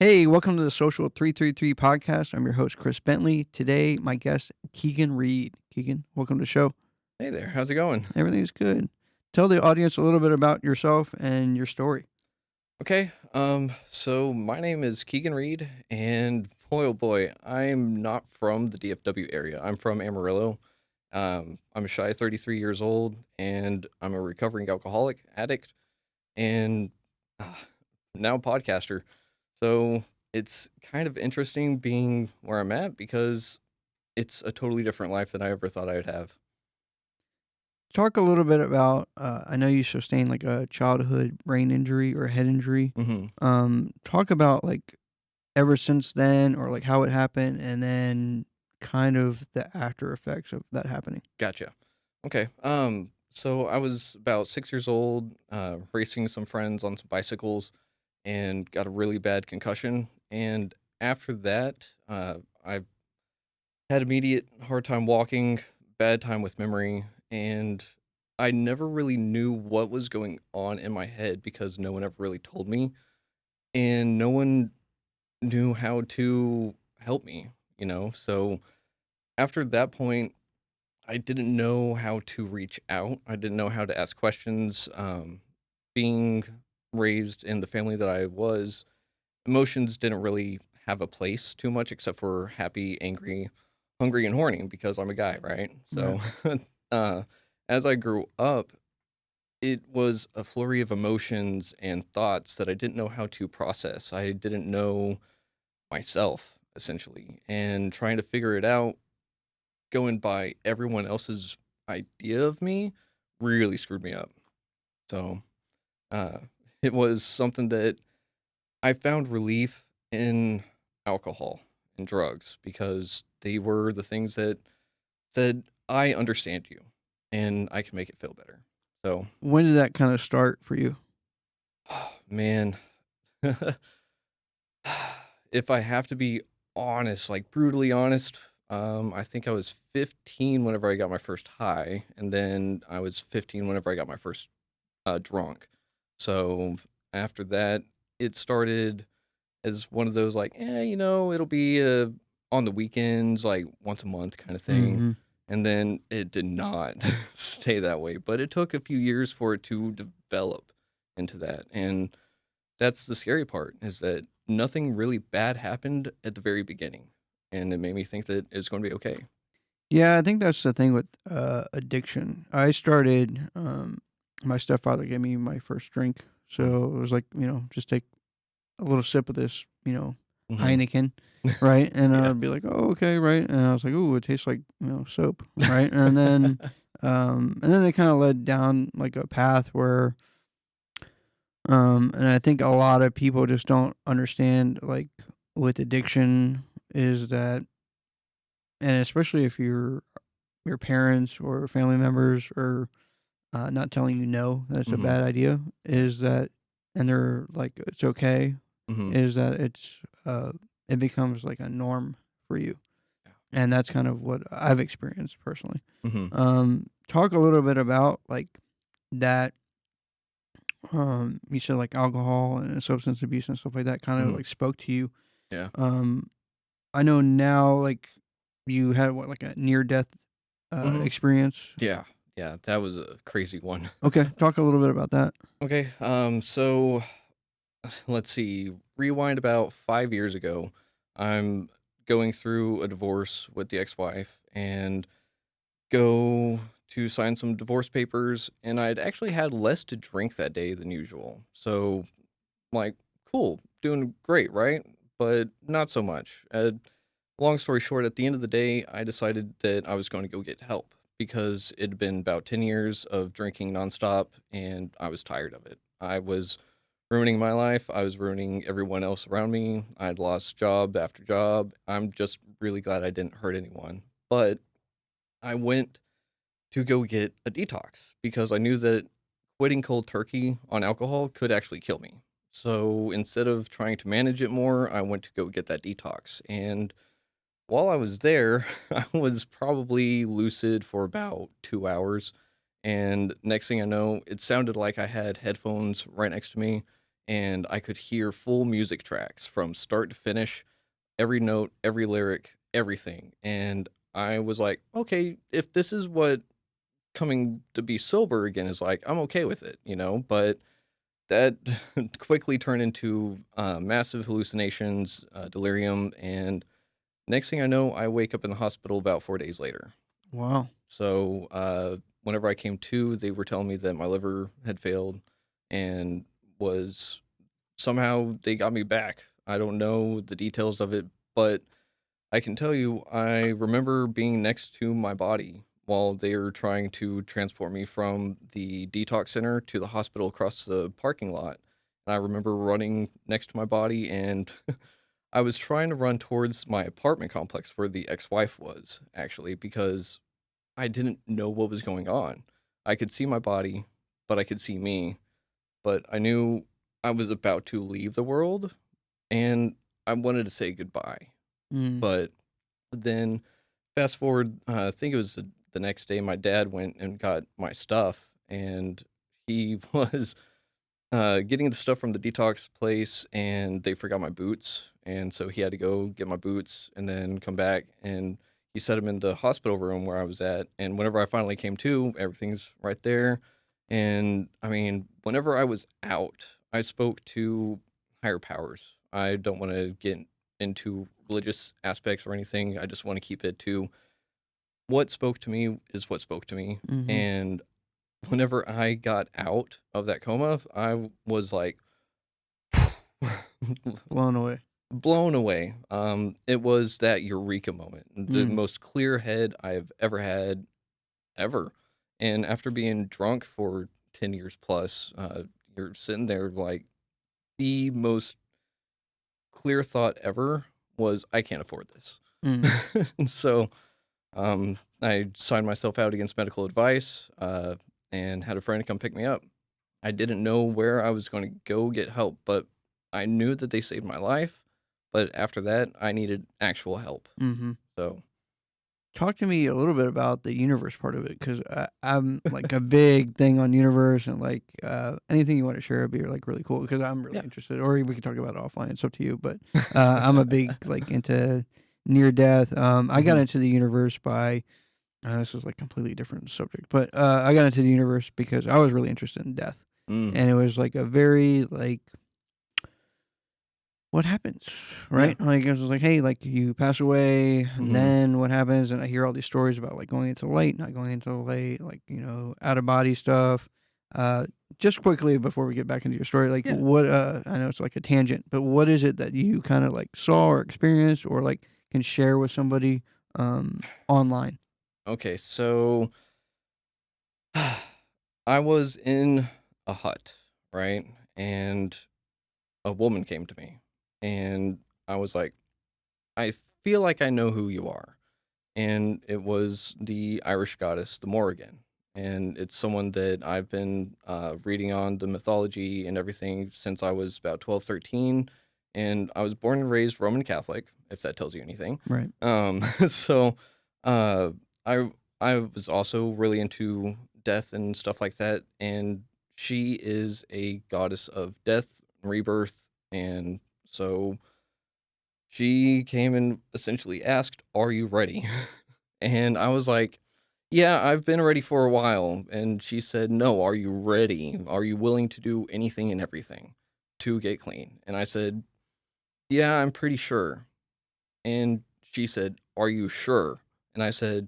Hey, welcome to the Social 333 podcast. I'm your host, Chris Bentley. Today, my guest, Keegan Read. Keegan, welcome to the show. Hey there, how's it going? Everything's good. Tell the audience a little bit about yourself and your story. Okay, so my name is Keegan Read, and boy, oh boy, I'm not from the DFW area. I'm from Amarillo. I'm a shy 33 years old, and I'm a recovering alcoholic addict, and uh, now a podcaster. So it's kind of interesting being where I'm at because it's a totally different life than I ever thought I would have. Talk a little bit about, I know you sustained like a childhood brain injury or head injury. hmm Talk about like ever since then or like how it happened and then kind of the after effects of that happening. Gotcha. Okay. So I was about 6 years old, racing some friends on some bicycles, and got a really bad concussion. And after that, I had immediate hard time walking, bad time with memory, and I never really knew what was going on in my head because no one ever really told me, and no one knew how to help me. So after that point, I didn't know how to reach out. I didn't know how to ask questions. Being raised in the family that I was, emotions didn't really have a place too much except for happy, angry, hungry, and horny because I'm a guy, right? Right. So, uh, as I grew up, it was a flurry of emotions and thoughts that I didn't know how to process. I didn't know myself, essentially, and trying to figure it out going by everyone else's idea of me really screwed me up. So, uh, it was something that I found relief in alcohol and drugs because they were the things that said, I understand you and I can make it feel better. So, When did that kind of start for you? man, if I have to be honest, like brutally honest, I think I was 15 whenever I got my first high, and then I was 15 whenever I got my first drunk. So after that, it started as one of those like, it'll be on the weekends, like once a month kind of thing. Mm-hmm. And then it did not stay that way, but it took a few years for it to develop into that. And that's the scary part is that nothing really bad happened at the very beginning. And it made me think that it's going to be okay. Yeah, I think that's the thing with addiction. I started. My stepfather gave me my first drink, so it was like just take a little sip of this, Mm-hmm. Heineken, right? And Yeah. I'd be like, oh, okay, right? And I was like, oh, it tastes like soap, right? And then it kind of led down like a path where, and I think a lot of people just don't understand like with addiction is that, and especially if your parents or family members are not telling you no, that's a mm-hmm. bad idea, is that, and they're like, it's okay, Mm-hmm. is that it becomes like a norm for you. And that's kind of what I've experienced personally. Mm-hmm. Talk a little bit about like that. You said like alcohol and substance abuse and stuff like that kind of Mm-hmm. like spoke to you. Yeah. Um, I know now like you had what like a near death Mm-hmm. experience. Yeah. Yeah. That was a crazy one. Okay, talk a little bit about that. Okay. So let's see. Rewind about 5 years ago. I'm going through a divorce with the ex-wife and go to sign some divorce papers, and I'd actually had less to drink that day than usual. So, like, cool, doing great, right? But not so much. Long story short, at the end of the day, I decided that I was going to go get help because it had been about 10 years of drinking nonstop, and I was tired of it. I was ruining my life. I was ruining everyone else around me. I'd lost job after job. I'm just really glad I didn't hurt anyone. But I went to go get a detox because I knew that quitting cold turkey on alcohol could actually kill me. So instead of trying to manage it more, I went to go get that detox. And while I was there, I was probably lucid for about 2 hours. And next thing I know, it sounded like I had headphones right next to me. and I could hear full music tracks from start to finish, every note, every lyric, everything. And I was like, okay, if this is what coming to be sober again is like, I'm okay with it, you know? But that quickly turned into massive hallucinations, delirium, and next thing I know, I wake up in the hospital about 4 days later. Wow. So whenever I came to, they were telling me that my liver had failed and was somehow they got me back. I don't know the details of it, but I can tell you, I remember being next to my body while they were trying to transport me from the detox center to the hospital across the parking lot. And I remember running next to my body, and I was trying to run towards my apartment complex where the ex-wife was, actually, because I didn't know what was going on. I could see my body, but I could see me, but I knew I was about to leave the world, and I wanted to say goodbye. Mm. But then fast forward, I think it was the next day, my dad went and got my stuff, and he was getting the stuff from the detox place, and they forgot my boots, and so he had to go get my boots and then come back, and he set them in the hospital room where I was at. And whenever I finally came to, everything's right there. And I mean, whenever I was out, I spoke to higher powers. I don't want to get into religious aspects or anything. I just want to keep it to what spoke to me is what spoke to me. Mhm. And whenever I got out of that coma, I was like Blown away. blown away. It was that eureka moment, the Mm. most clear head I've ever had ever. And after being drunk for 10 years plus, you're sitting there like the most clear thought ever was, I can't afford this. Mm. And so I signed myself out against medical advice, and had a friend come pick me up. I didn't know where I was going to go get help, but I knew that they saved my life. But after that, I needed actual help. Mhm. So, Talk to me a little bit about the universe part of it, because I'm like a big thing on universe, and like anything you want to share would be like really cool because I'm really yeah. interested. Or we can talk about it offline. It's up to you. But I'm a big like into near death. I got hmm into the universe by this is like completely different subject, but I got into the universe because I was really interested in death, Mm, and it was like a very like what happens, yeah. right? Like, it was like, "Hey, like, you pass away, and hmm then what happens?" And I hear all these stories about, like, going into the light, not going into the light, like, out of body stuff. Uh, just quickly before we get back into your story, like, Yeah. I know it's like a tangent, but what is it that you kinda, like, saw or experienced or, like, can share with somebody, online? Okay. So I was in a hut, right? And a woman came to me, and I was like, I feel like I know who you are. And it was the Irish goddess, the Morrigan. And it's someone that I've been reading on the mythology and everything since I was about 12, 13. And I was born and raised Roman Catholic, if that tells you anything. Right. So uh, I I was also really into death and stuff like that. And she is a goddess of death, rebirth. And so she came and essentially asked, "Are you ready?" And I was like, "Yeah, I've been ready for a while." And she said, "No, are you ready? Are you willing to do anything and everything to get clean?" And I said, "Yeah, I'm pretty sure." And she said, "Are you sure?" And I said,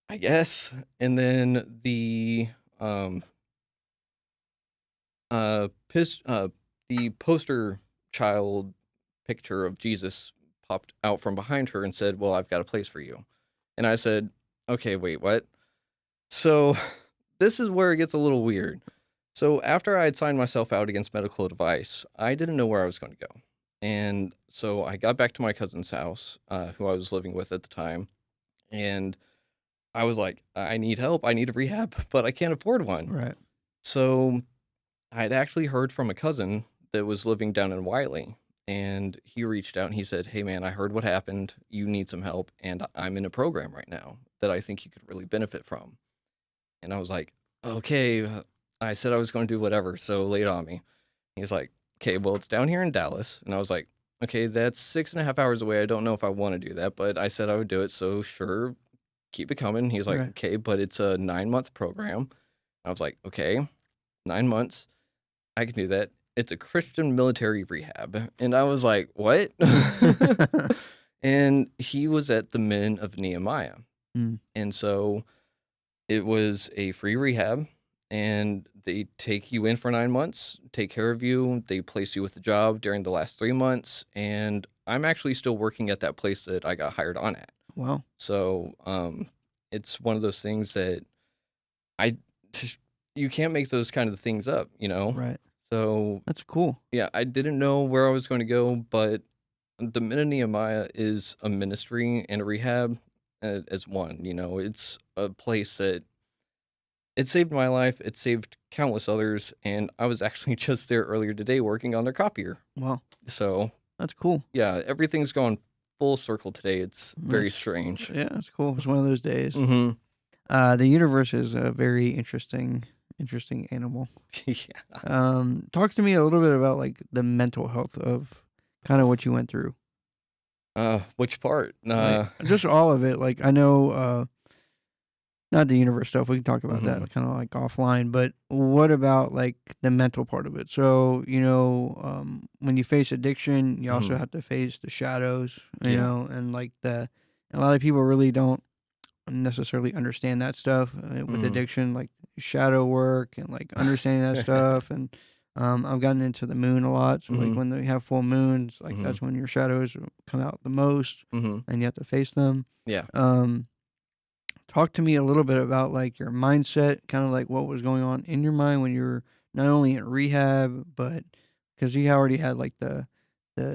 "I guess." And then um pis the poster child picture of Jesus popped out from behind her and said, "Well, I've got a place for you." And I said, "Okay, wait, what?" So this is where it gets a little weird. So after I had signed myself out against medical advice, I didn't know where I was going to go. And so I got back to my cousin's house, who I was living with at the time, and I was like, I need help. I need a rehab, but I can't afford one. Right. So I'd actually heard from a cousin that was living down in Wiley, and he reached out and he said, "Hey man, I heard what happened. You need some help, and I'm in a program right now that I think you could really benefit from." And I was like, "Okay." I said I was going to do whatever, so lay it on me. He's like, "Okay, well, it's down here in Dallas." And I was like, "Okay, that's 6.5 hours away. I don't know if I wanna do that, but I said I would do it, so sure, keep it coming." He's like, Right. "Okay, but it's a 9-month program." I was like, "Okay, 9 months, I can do that. It's a Christian military rehab." And I was like, "What?" And he was at the Men of Nehemiah. Mm. And so it was a free rehab, and they take you in for 9 months, take care of you, they place you with a job during the last 3 months, and I'm actually still working at that place that I got hired on at. Wow. So, it's one of those things that I you can't make those kind of things up, you know? Right. So, That's cool. yeah, I didn't know where I was gonna go, but the Men of Nehemiah is a ministry and a rehab, as one, you know? It's a place that it saved my life, it saved countless others, and I was actually just there earlier today working on their copier. Wow. So, That's cool. yeah, everything's gone full circle today, it's very That's strange. Yeah, that's cool. It's one of those days. Mhm. The universe is a very interesting animal. Yeah. Talk to me a little bit about like the mental health of kind of what you went through. Which part? Like just all of it. Like I know not the universe stuff. We can talk about Mhm, that kind of like offline, but what about like the mental part of it? So, when you face addiction, you also mhm. have to face the shadows, Yeah. and like a lot of people really don't necessarily understand that stuff with Mhm. addiction, like shadow work and like understanding that stuff. And I've gotten into the moon a lot. So like Mhm, when they have full moons, like mhm, that's when your shadows come out the most, mhm. and you have to face them. Yeah. Um, Talk to me a little bit about like your mindset, kind of like what was going on in your mind when you were not only in rehab, but because you already had like the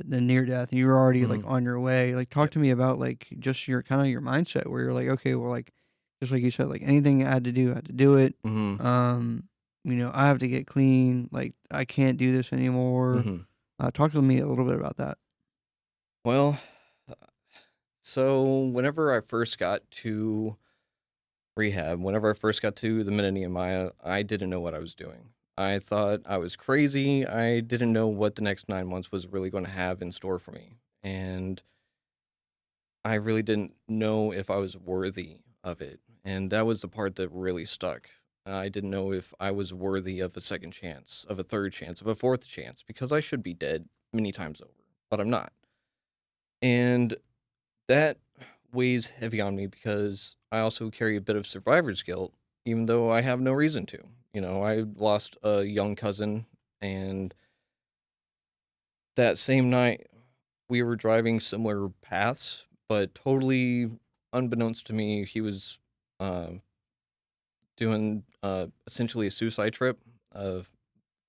near death, you were already like Mhm. on your way. Like, talk Yep. to me about like just your kind of your mindset where you're like, okay, well, like just like you said, like anything I had to do, I had to do it. Mhm, Um, I have to get clean. Like, I can't do this anymore. mhm. Talk to me a little bit about that. Well, uh, so whenever I first got to rehab, whenever I first got to the Mini Nehemiah, I didn't know what I was doing. I thought I was crazy. I didn't know what the next 9 months was really going to have in store for me. And I really didn't know if I was worthy of it. And that was the part that really stuck. I didn't know if I was worthy of a second chance, of a third chance, of a fourth chance, because I should be dead many times over, but I'm not. And that weighs heavy on me because I also carry a bit of survivor's guilt, even though I have no reason to. You know, I lost a young cousin, and that same night we were driving similar paths, but totally unbeknownst to me, he was uh, doing essentially a suicide trip uh,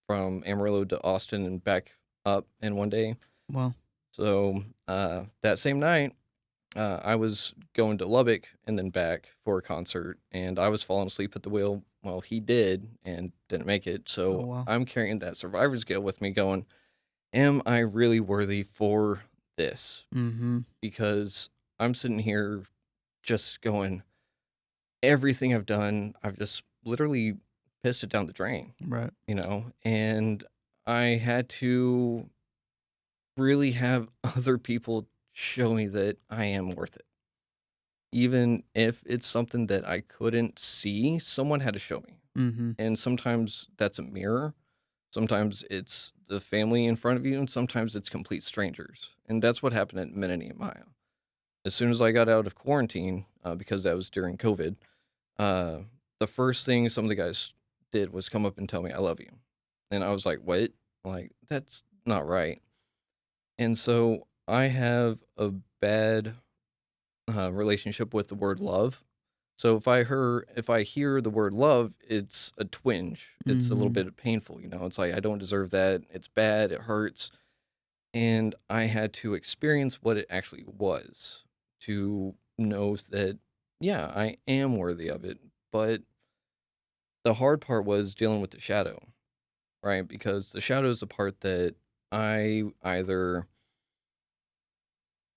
from Amarillo to Austin and back up in one day. Well, So that same night, I was going to Lubbock and then back for a concert, and I was falling asleep at the wheel. Well, he did and didn't make it. oh So wow. I'm carrying that survivor's guilt with me, going, "Am I really worthy for this?" Mm-hmm. Because I'm sitting here just going, everything I've done, I've just literally pissed it down the drain, Right. you know? And I had to really have other people show me that I am worth it. Even if it's something that I couldn't see, someone had to show me. Mm-hmm. And sometimes that's a mirror. Sometimes it's the family in front of you, and sometimes it's complete strangers. And that's what happened at Mennonite and Maya. As soon as I got out of quarantine, because that was during COVID, uh, the first thing some of the guys did was come up and tell me, "I love you." And I was like, "What?" Like, that's not right. And so I have a bad relationship with the word love. So if I hear the word love, it's a twinge. It's a little Mm-hmm. bit painful, you know. It's like I don't deserve that. It's bad. It hurts. And I had to experience what it actually was to know that, yeah, I am worthy of it. But the hard part was dealing with the shadow, right? Because the shadow is the part that I either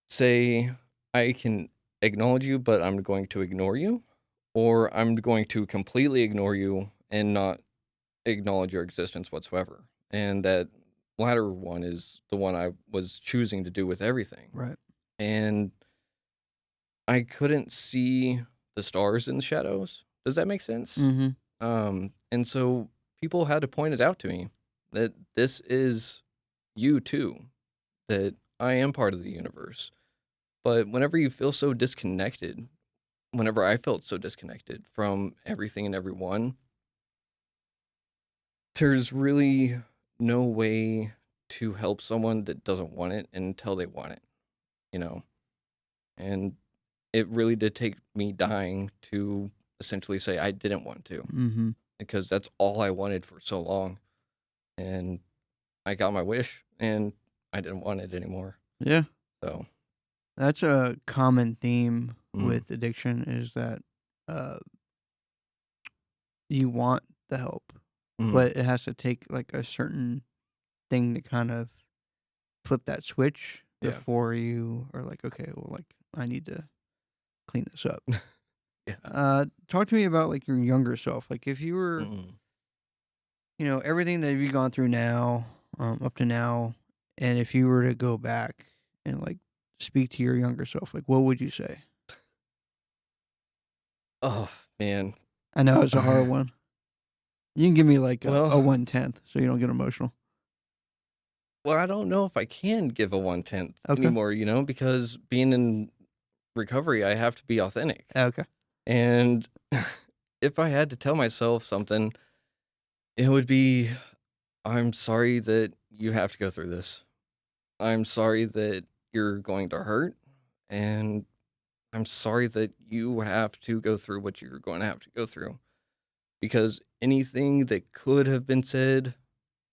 say, I can acknowledge you, but I'm going to ignore you, or I'm going to completely ignore you and not acknowledge your existence whatsoever. And that latter one is the one I was choosing to do with everything. Right. And I couldn't see the stars in the shadows. Does that make sense? Mhm. And so people had to point it out to me that this is you too, that I am part of the universe. But whenever you feel so disconnected, whenever I felt so disconnected from everything and everyone, there's really no way to help someone that doesn't want it until they want it, you know? And it really did take me dying to essentially say I didn't want to, Mhm. because that's all I wanted for so long. And I got my wish and I didn't want it anymore. Yeah. So, That's a common theme mm, with addiction is that, uh, you want the help, mm, but it has to take, like, a certain thing to kind of flip that switch yeah, before you are like, "Okay, well, like, I need to clean this up." yeah. Talk to me about, like, your younger self. Like, if you were, Mm. everything that you've gone through now, up to now, and if you were to go back and, like, speak to your younger self, like, what would you say? Oh, man. I know it's a hard one. You can give me, like, a Well, 1/10 so you don't get emotional. well, I don't know if I can give a 1/10 Okay. anymore, because being in recovery, I have to be authentic. Okay. And if I had to tell myself something, it would be, I'm sorry that you have to go through this. I'm sorry that you're going to hurt. And I'm sorry that you have to go through what you're going to have to go through, because anything that could have been said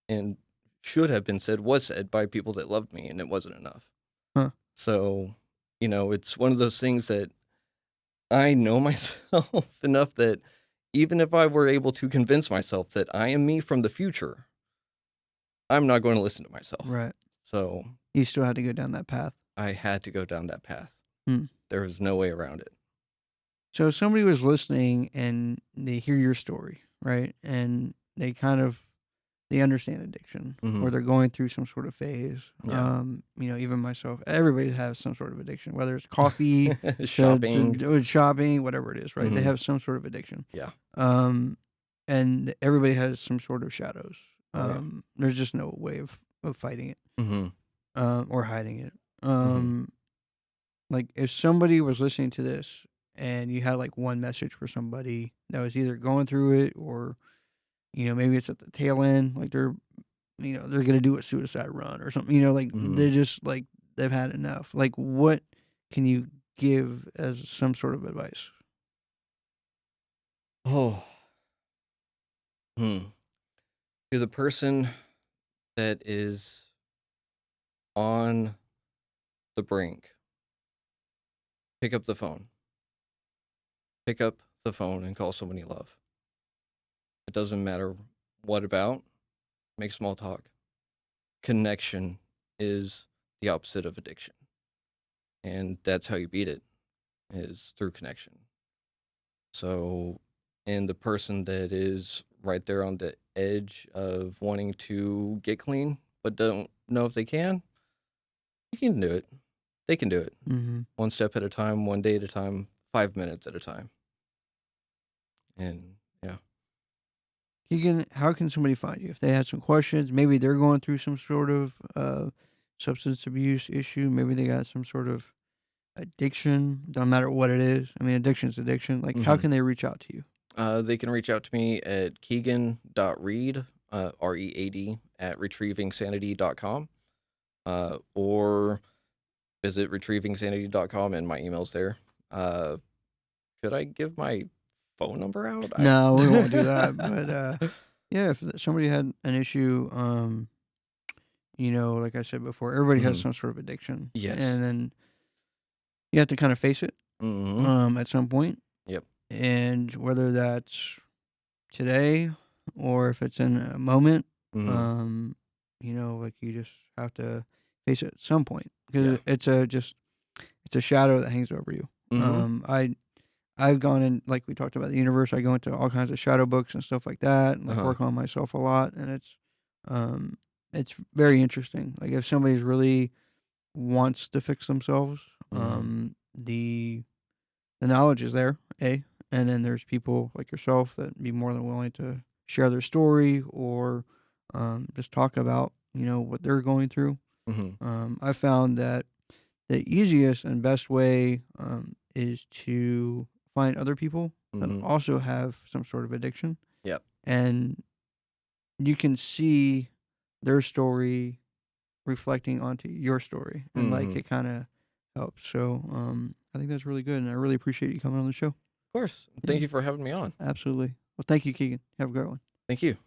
and should have been said was said by people that loved me, and it wasn't enough. Huh. So, it's one of those things that I know myself enough that even if I were able to convince myself that I am me from the future, I'm not going to listen to myself. Right. So You still had to go down that path. I had to go down that path. Hmm. There was no way around it. So if somebody was listening and they hear your story, right? And they kind of they understand addiction or Hmm. they're going through some sort of phase. Yeah. Even myself, everybody has some sort of addiction, whether it's coffee to Shopping. do shopping, whatever it is, right? They Hmm. have some sort of addiction. Yeah. Um, and everybody has some sort of shadows. Oh, yeah. There's just no way of fighting it, Hmm. or hiding it. Hmm. Um, like if somebody was listening to this and you had like one message for somebody that was either going through it or maybe it's at the tail end, like they're gonna do a suicide run or something, like Hmm. they're just like they've had enough. Like what can you give as some sort of advice? Oh. Hmm. To the person that is on the brink, pick up the phone. Pick up the phone and call someone you love. It doesn't matter what about. Make small talk. Connection is the opposite of addiction. And that's how you beat it, is through connection. So, and the person that is right there on the edge of wanting to get clean, but don't know if they can, you can do it. They can do it. Mm-hmm. One step at a time, one day at a time, 5 minutes at a time. And yeah. Keegan, how can somebody find you if they had some questions? Maybe they're going through some sort of substance abuse issue. Maybe they got some sort of addiction. Don't matter what it is. I mean, addiction is addiction. Like, how Hmm. can they reach out to you? They can reach out to me at Keegan.Read, Read, at retrievingsanity.com, or visit retrievingsanity.com, and my email's there. Uh, should I give my phone number out? No, we won't do that. But yeah, if somebody had an issue, like I said before, everybody has Mhm. some sort of addiction, Yes. and then you have to kind of face it, Mhm. at some point, Yep. and whether that's today or if it's in a moment, Mhm. um, like you just have to face it at some point because Yeah. it's a shadow that hangs over you. Mhm. I've gone in, like we talked about the universe. I go into all kinds of shadow books and stuff like that, and like Uh-huh. work on myself a lot. And it's, um, it's very interesting. Like if somebody's really wants to fix themselves, Mhm. the knowledge is there, and then there's people like yourself that be more than willing to share their story or just talk about what they're going through. Mhm. I found that the easiest and best way is to find other people that Mhm. also have some sort of addiction, Yep. and you can see their story reflecting onto your story, and like Mhm. it kind of helps. So I think that's really good, and I really appreciate you coming on the show. Of course. Yeah, Thank you for having me on. absolutely. Well, thank you, Keegan. Have a great one. Thank you.